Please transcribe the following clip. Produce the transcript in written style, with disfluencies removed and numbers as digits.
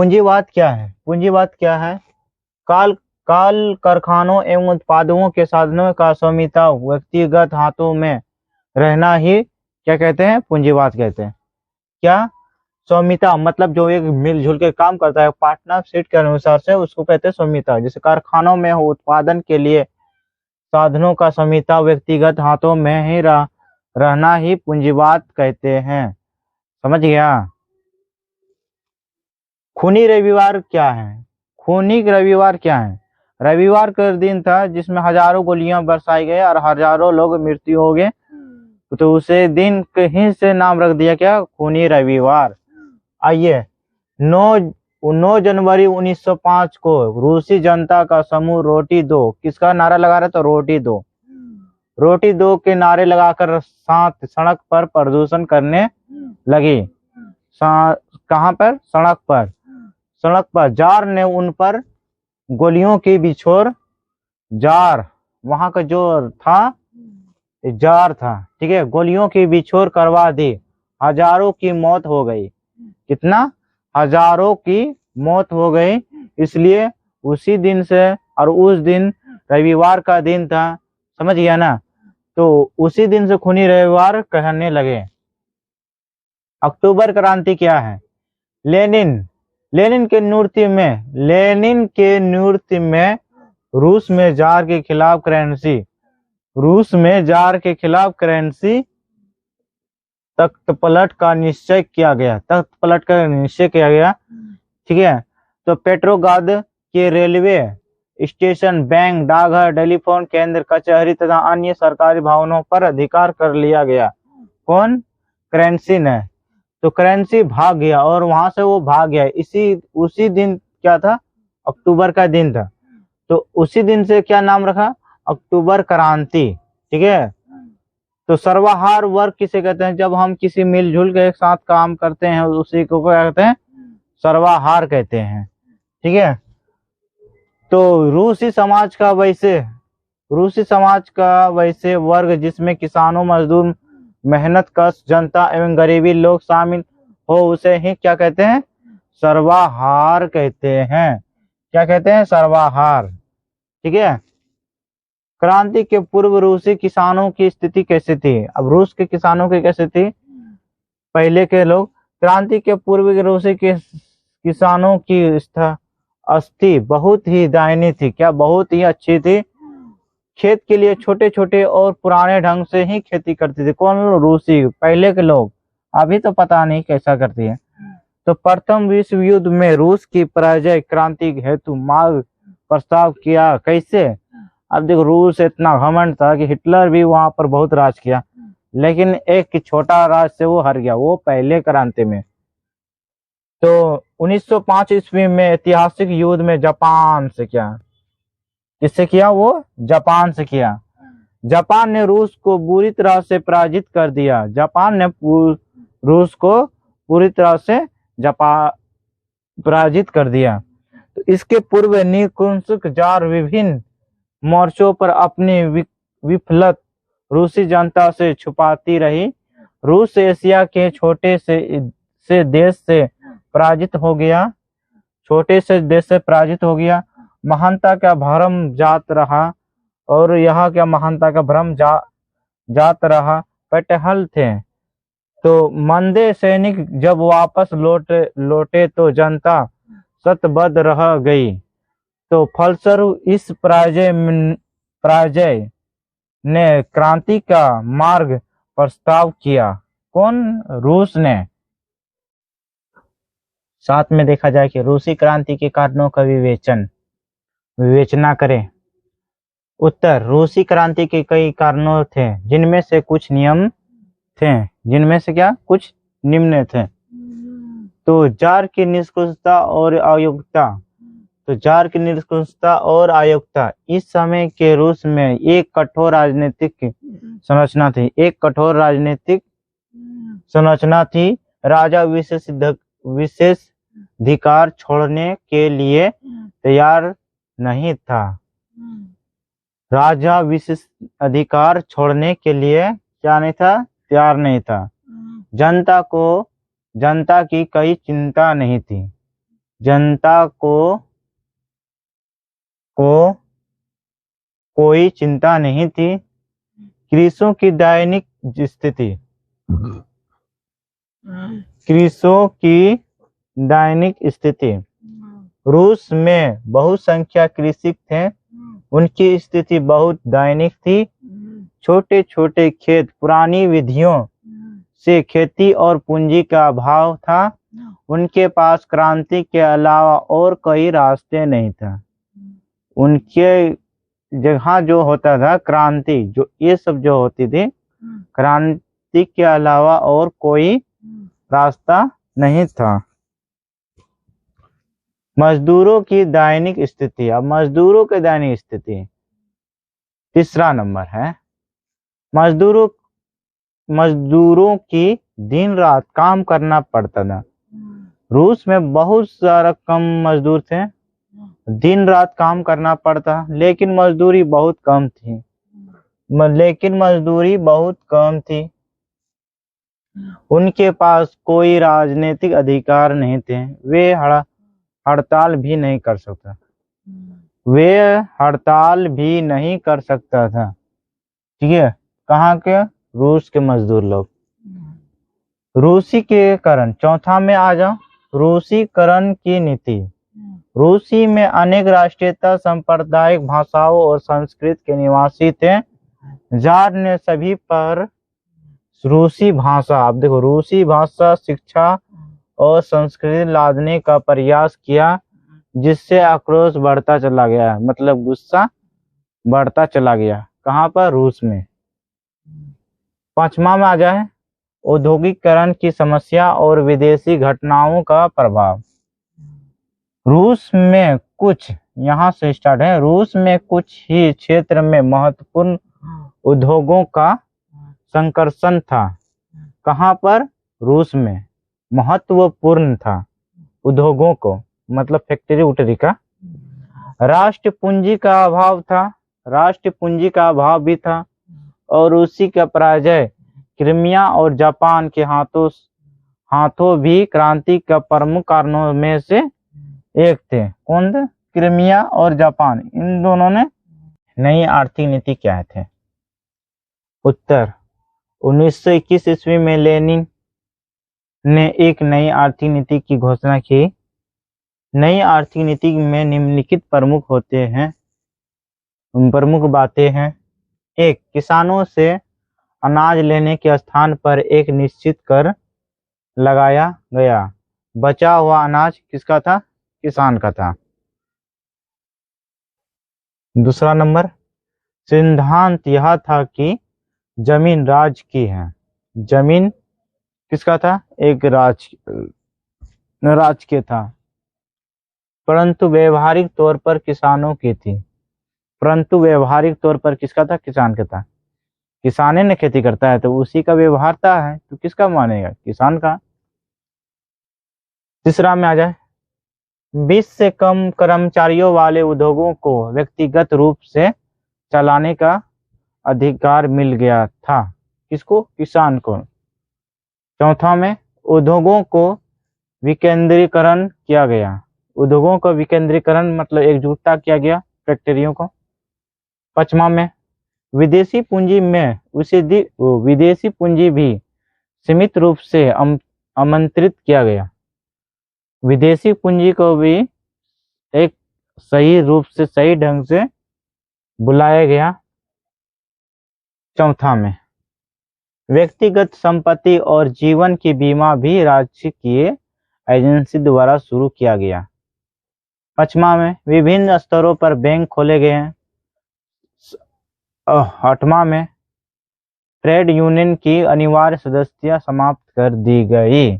पूंजीवाद क्या है? पूंजीवाद क्या है? काल काल कारखानों एवं उत्पादों के साधनों का स्वामित्व व्यक्तिगत हाथों में रहना ही क्या कहते हैं? पूंजीवाद कहते हैं। क्या? स्वामित्व मतलब जो एक मिलजुल के काम करता है पार्टनरशिप के अनुसार से उसको कहते हैं स्वामित्व। जैसे कारखानों में हो उत्पादन के लिए साधनों का स्वामित्व व्यक्तिगत हाथों में ही रहना ही पूंजीवाद कहते हैं। समझ गया? खूनी रविवार क्या है? खूनी रविवार क्या है? रविवार का दिन था जिसमें हजारों गोलियां बरसाई गई और हजारों लोग मृत्यु हो गए, तो उसे दिन कहीं से नाम रख दिया क्या? खूनी रविवार। आइए 9 जनवरी 1905 को रूसी जनता का समूह रोटी दो किसका नारा लगा रहा था? रोटी दो। रोटी दो के नारे लगाकर साथ सड़क पर प्रदर्शन करने लगी। कहां पर? सड़क पर जार ने उन पर गोलियों की बिछोर, जार वहां का जो था जार था, ठीक है, गोलियों की बिछोर करवा दी। हजारों की मौत हो गई। कितना? हजारों की मौत हो गई। इसलिए उसी दिन से, और उस दिन रविवार का दिन था, समझ गया ना, तो उसी दिन से खूनी रविवार कहने लगे। अक्टूबर क्रांति क्या है? लेनिन के नृत्य में रूस में जार के खिलाफ करेंसी तख्तपलट का निश्चय किया गया। ठीक है। तो पेट्रोग्राद के रेलवे स्टेशन, बैंक, डाकघर, टेलीफोन केंद्र, कचहरी तथा अन्य सरकारी भवनों पर अधिकार कर लिया गया। कौन? करेंसी ने। तो करेंसी भाग गया और वहां से वो भाग गया। उसी दिन क्या था? अक्टूबर का दिन था, तो उसी दिन से क्या नाम रखा? अक्टूबर क्रांति। ठीक है। तो सर्वहार वर्ग किसे कहते हैं? जब हम किसी मिलजुल के एक साथ काम करते हैं उसी को क्या कहते हैं? सर्वहार कहते हैं। ठीक है। तो रूसी समाज का वैसे वर्ग जिसमें किसानों, मजदूर, मेहनतकश जनता एवं गरीबी लोग शामिल हो उसे ही क्या कहते हैं? सर्वहार कहते हैं। क्या कहते हैं? सर्वहार। ठीक है। क्रांति के पूर्व रूसी किसानों की स्थिति कैसी थी? अब रूस के किसानों की कैसी थी? पहले के लोग। क्रांति के पूर्व रूसी के किसानों की स्थिति बहुत ही दयनीय थी। क्या? बहुत ही अच्छी थी। खेत के लिए छोटे छोटे और पुराने ढंग से ही खेती करती थी। कौन? रूसी पहले के लोग। अभी तो पता नहीं कैसा करती है। तो प्रथम विश्व युद्ध में रूस की पराजय क्रांति हेतु मार्ग प्रस्ताव किया। कैसे? अब देखो, रूस इतना घमंड था कि हिटलर भी वहां पर बहुत राज किया, लेकिन एक छोटा राज से वो हार गया, वो पहले क्रांति में। तो 1905 ईस्वी में ऐतिहासिक युद्ध में जापान से क्या? किससे किया? वो जापान से किया। जापान ने रूस को बुरी तरह से पराजित कर दिया। जापान ने रूस को पूरी तरह से पराजित कर दिया। तो इसके पूर्व निकुंसक जार विभिन्न मोर्चों पर अपनी विफलत रूसी जनता से छुपाती रही। रूस एशिया के छोटे से देश से पराजित हो गया। महानता का भ्रम जात रहा, और यहाँ क्या महानता का भ्रम जात रहा। पटहल थे। तो मंदे सैनिक जब वापस लौटे तो जनता शतबद्ध रह गई। तो फलस्वरूप इस पराजय ने क्रांति का मार्ग प्रस्ताव किया। कौन? रूस ने। साथ में देखा जाए कि रूसी क्रांति के कारणों का विवेचना करें। उत्तर: रूसी क्रांति के कई कारणों थे, जिनमें से कुछ नियम थे, जिनमें से क्या? कुछ निम्न थे। तो जार की निष्पक्षता और अयोग्यता। इस समय के रूस में एक कठोर राजनीतिक संरचना थी। राजा विशेषाधिकार छोड़ने के लिए तैयार नहीं था। राजा विशेषाधिकार छोड़ने के लिए क्या नहीं था? तैयार नहीं था। जनता की कोई चिंता नहीं थी। जनता को कोई चिंता नहीं थी। कृषकों की दैनिक स्थिति, कृषकों की दैनिक स्थिति। रूस में बहुसंख्यक कृषक थे, उनकी स्थिति बहुत दैनिक थी। छोटे छोटे खेत, पुरानी विधियों से खेती और पूंजी का अभाव था। उनके पास क्रांति के अलावा और कोई रास्ते नहीं था। उनके जहाँ जो होता था क्रांति, जो ये सब जो होती थी, क्रांति के अलावा और कोई रास्ता नहीं था। मजदूरों की दैनिक स्थिति। अब मजदूरों की दैनिक स्थिति तीसरा नंबर है। मजदूरों की दिन रात काम करना पड़ता था। रूस में बहुत सारा कम मजदूर थे, दिन रात काम करना पड़ता, लेकिन मजदूरी बहुत कम थी। उनके पास कोई राजनीतिक अधिकार नहीं थे। वे हड़ताल भी नहीं कर सकता था। ठीक है, कहाँ के? रूस के मजदूर लोग। रूसीकरण, चौथा में आ जाओ। रूसीकरण की नीति। रूसी में अनेक राष्ट्रीयता, सांप्रदायिक भाषाओं और संस्कृति के निवासी थे। जार ने सभी पर रूसी भाषा, अब देखो, रूसी भाषा, शिक्षा और संस्कृति लादने का प्रयास किया, जिससे आक्रोश बढ़ता चला गया, मतलब गुस्सा बढ़ता चला गया। कहाँ पर? रूस में। पांचवा में आ जाए, औद्योगिकरण की समस्या और विदेशी घटनाओं का प्रभाव। रूस में कुछ, यहाँ से स्टार्ट है, रूस में कुछ ही क्षेत्र में महत्वपूर्ण उद्योगों का संकर्षण था। कहाँ पर? रूस में महत्वपूर्ण था उद्योगों को, मतलब फैक्ट्री उटरी का। राष्ट्र पूंजी का अभाव भी था, और रूसी का पराजय क्रीमिया और जापान के हाथों भी क्रांति का प्रमुख कारणों में से एक थे। कौन थे? क्रीमिया और जापान, इन दोनों ने नई आर्थिक नीति क्या थे? उत्तर, 1921 ईस्वी में लेनिन ने एक नई आर्थिक नीति की घोषणा की। नई आर्थिक नीति में निम्नलिखित प्रमुख बातें हैं। एक, किसानों से अनाज लेने के स्थान पर एक निश्चित कर लगाया गया। बचा हुआ अनाज किसका था? किसान का था। दूसरा नंबर, सिद्धांत यह था कि जमीन राज्य की है। जमीन किसका था? एक राज्य के था, परंतु व्यवहारिक तौर पर किसानों की थी। परंतु व्यवहारिक तौर पर किसका था? किसान का था। किसाने ने खेती करता है तो उसी का व्यवहारता है, तो किसका मानेगा? किसान का। तीसरा में आ जाए, 20 से कम कर्मचारियों वाले उद्योगों को व्यक्तिगत रूप से चलाने का अधिकार मिल गया था। किसको? किसान को। चौथा में, उद्योगों को विकेंद्रीकरण किया गया। उद्योगों का विकेंद्रीकरण मतलब एकजुटता किया गया फैक्ट्रियों को। पांचवा में, विदेशी पूंजी भी सीमित रूप से आमंत्रित किया गया। विदेशी पूंजी को भी एक सही ढंग से बुलाया गया। चौथा में, व्यक्तिगत संपत्ति और जीवन की बीमा भी राजकीय एजेंसी द्वारा शुरू किया गया। पांचवा में, विभिन्न स्तरों पर बैंक खोले गए हैं। आठवां में, ट्रेड यूनियन की अनिवार्य सदस्यता समाप्त कर दी गई।